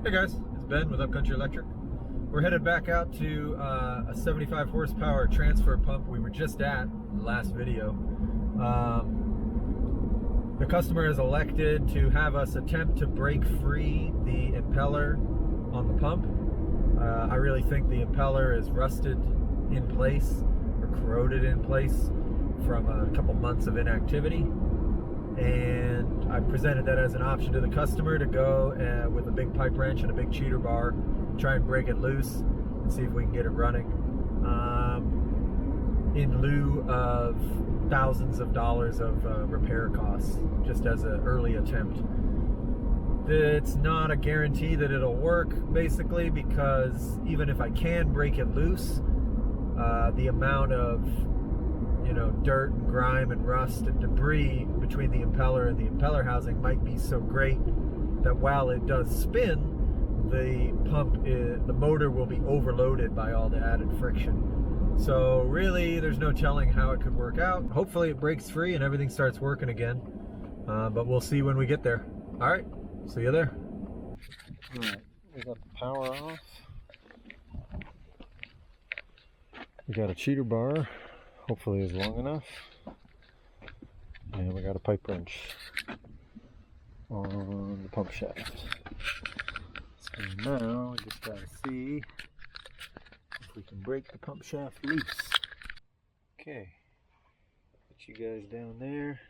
Hey guys, it's Ben with Upcountry Electric. We're headed back out to a 75 horsepower transfer pump we were just at in the last video. The customer has elected to have us attempt to break free the impeller on the pump. I really think the impeller is rusted in place or corroded in place from a couple months of inactivity. And I presented that as an option to the customer to go with a big pipe wrench and a big cheater bar, try and break it loose and see if we can get it running, in lieu of thousands of dollars of repair costs, just as an early attempt. It's not a guarantee that it'll work, basically, because even if I can break it loose, the amount of dirt and grime and rust and debris between the impeller and the impeller housing might be so great that while it does spin, the motor will be overloaded by all the added friction. So really, there's no telling how it could work out. Hopefully it breaks free and everything starts working again, but we'll see when we get there. All right, see you there. All right, we got the power off. We got a cheater bar. Hopefully it's long enough. And we got a pipe wrench on the pump shaft. So now we just gotta see if we can break the pump shaft loose. Okay, put you guys down there.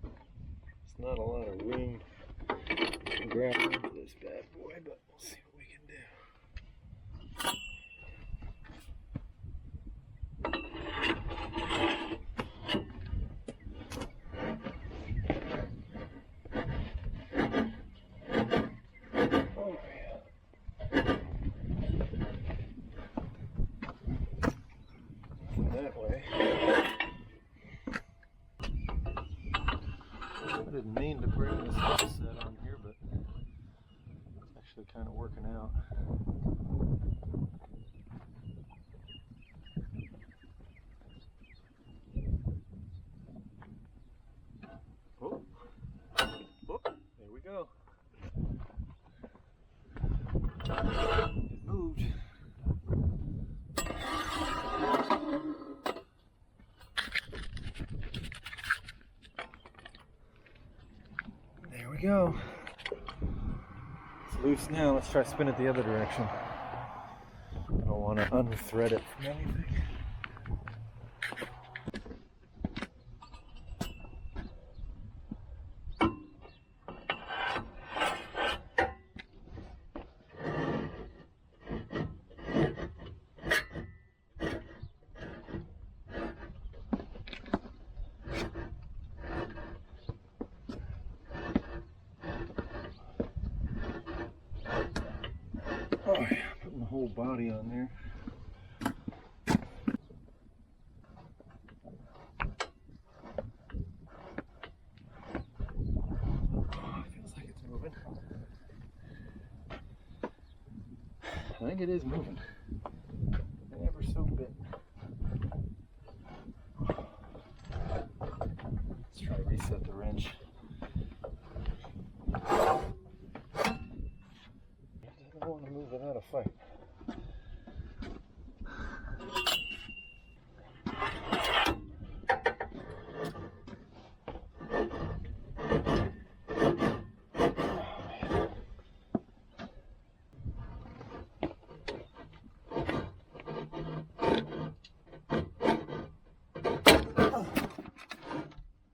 It's not a lot of room to grab onto this bad boy, but we'll see what we can do. That way. I didn't mean to bring this set on here, but it's actually kind of working out. Oh, there we go. It moved. There we go. It's loose now. Let's try to spin it the other direction. I don't want to unthread it from anything. Oh yeah, putting the whole body on there. Oh, feels like it's moving. I think it is moving. Ever so bit. Let's try to reset the wrench. I don't want to move without a fight.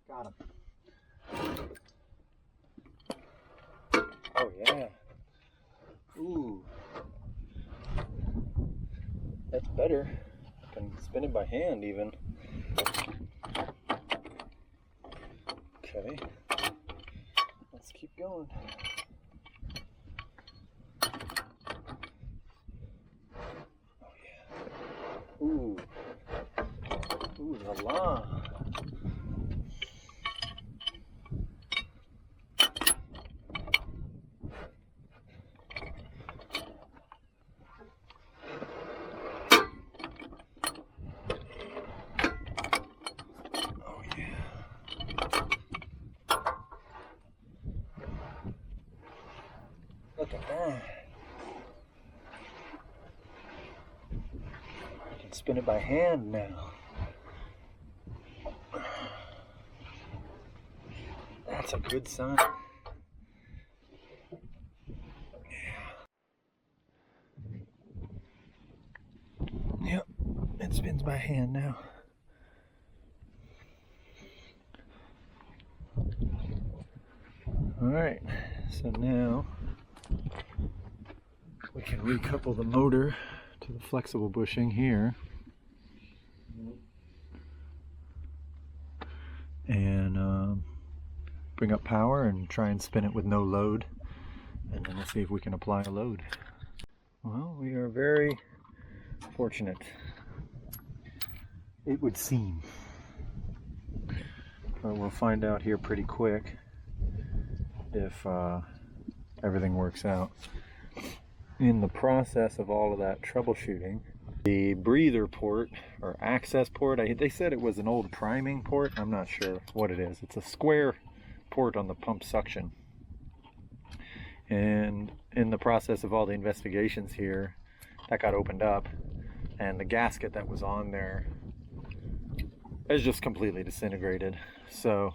Got him. Oh yeah. Ooh, that's better. I can spin it by hand even. Okay, let's keep going. Oh yeah. Ooh, ooh la la. Look at that. I can spin it by hand now. That's a good sign. Yep, it spins by hand now. Alright, so now we can recouple the motor to the flexible bushing here and bring up power and try and spin it with no load, and then we'll see if we can apply a load. Well, we are very fortunate, it would seem, but we'll find out here pretty quick if everything works out. In the process of all of that troubleshooting, the breather port or access port, they said it was an old priming port. I'm not sure what it is. It's a square port on the pump suction, and in the process of all the investigations here, that got opened up, and the gasket that was on there is just completely disintegrated. So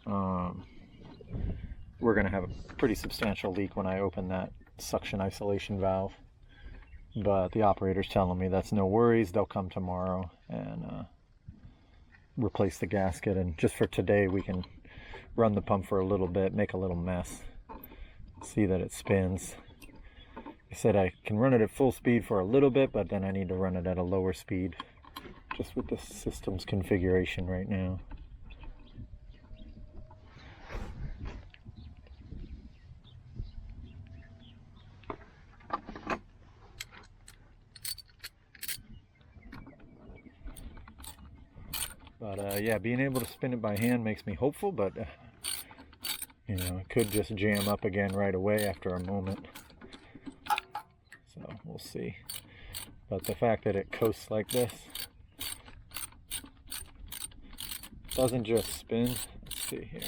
we're going to have a pretty substantial leak when I open that suction isolation valve, but the operator's telling me that's no worries, they'll come tomorrow and replace the gasket, and just for today we can run the pump for a little bit, make a little mess, see that it spins. I said I can run it at full speed for a little bit, but then I need to run it at a lower speed just with the system's configuration right now. But yeah, being able to spin it by hand makes me hopeful, but you know, it could just jam up again right away after a moment. So we'll see. But the fact that it coasts like this, doesn't just spin. Let's see here.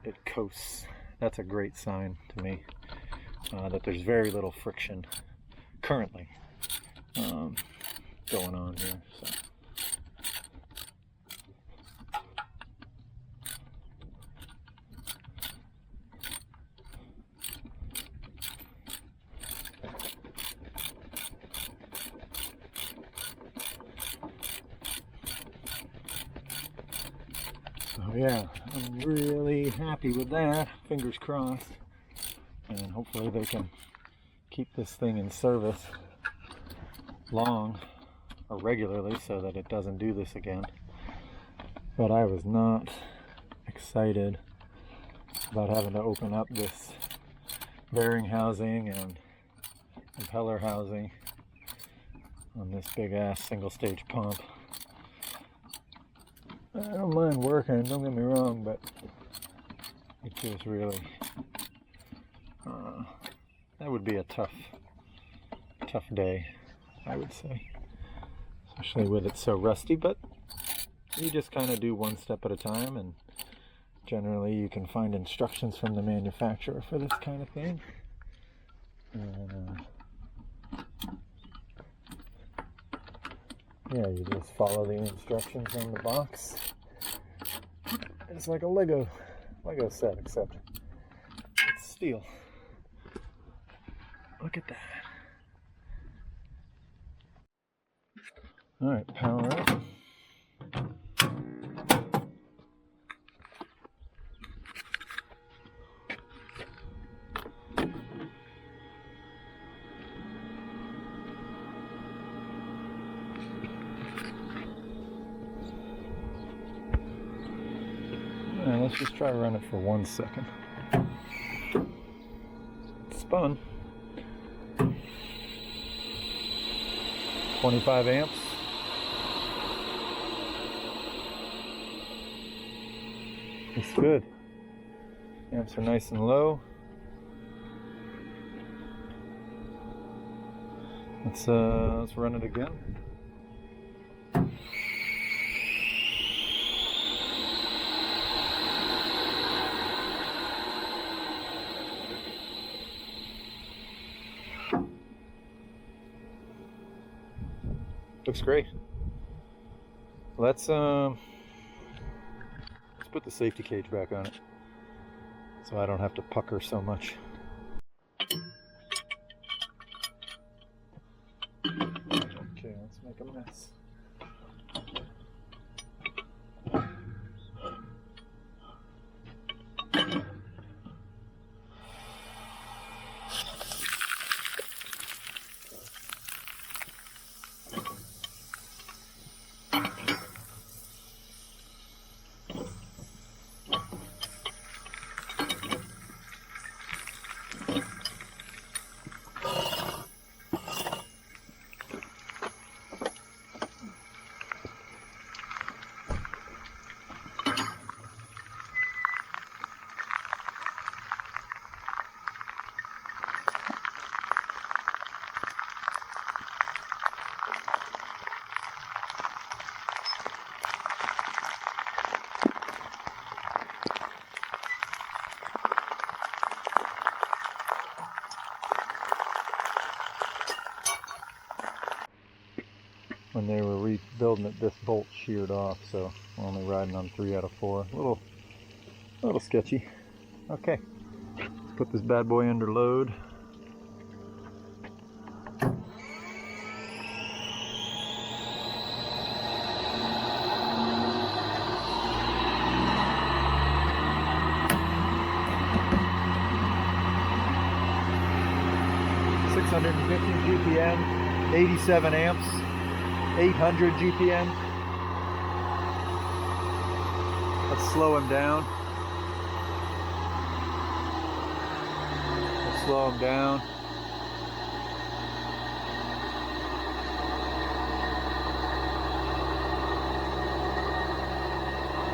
It coasts. That's a great sign to me, that there's very little friction currently going on here. So. So yeah, I'm really happy with that, fingers crossed, and hopefully they can keep this thing in service long or regularly so that it doesn't do this again. But I was not excited about having to open up this bearing housing and impeller housing on this big ass single stage pump. I don't mind working, don't get me wrong, but it just really that would be a tough day, I would say, especially with it so rusty. But you just kind of do one step at a time, and generally you can find instructions from the manufacturer for this kind of thing. And, yeah, you just follow the instructions on the box. It's like a Lego set, except it's steel. Look at that. All right, power up. All right, let's just try to run it for 1 second. It's spun. 25 amps. It's good. Amps are nice and low. Let's run it again. Looks great. Let's put the safety cage back on it so I don't have to pucker so much. Okay, let's make a mess. When they were rebuilding it, this bolt sheared off, so we're only riding on 3 out of 4. A little sketchy. Okay, put this bad boy under load. GPM, 87 amps, 800 GPM. Let's slow him down. Let's slow him down.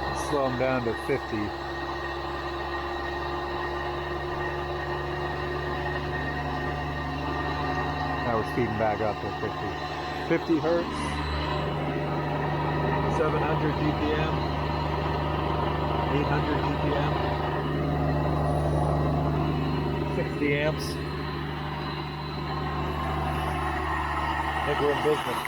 Let's slow him down to 50. Now we're speeding back up to 50. 50 hertz, 700 GPM, 800 GPM, 60 amps. I think we're in business.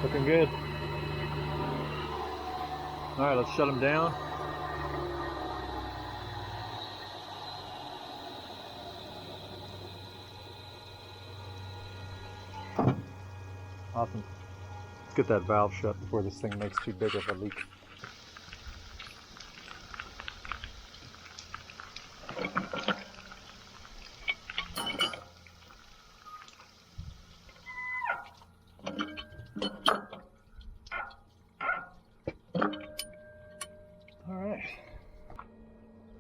Looking good. All right, let's shut them down. Awesome. Let's get that valve shut before this thing makes too big of a leak.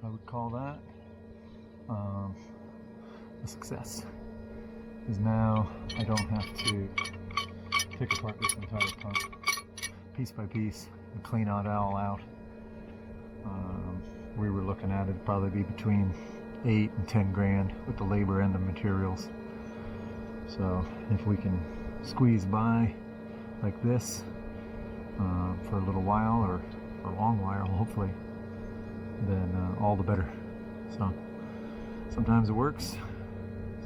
I would call that a success, because now I don't have to take apart this entire pump piece by piece and clean it all out. We were looking at it probably be between 8 and 10 grand with the labor and the materials. So if we can squeeze by like this for a little while, or for a long while hopefully, then all the better. So sometimes it works,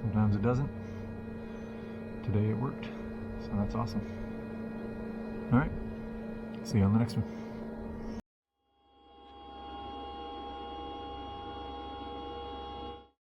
sometimes it doesn't. Today it worked, so that's awesome. All right, see you on the next one.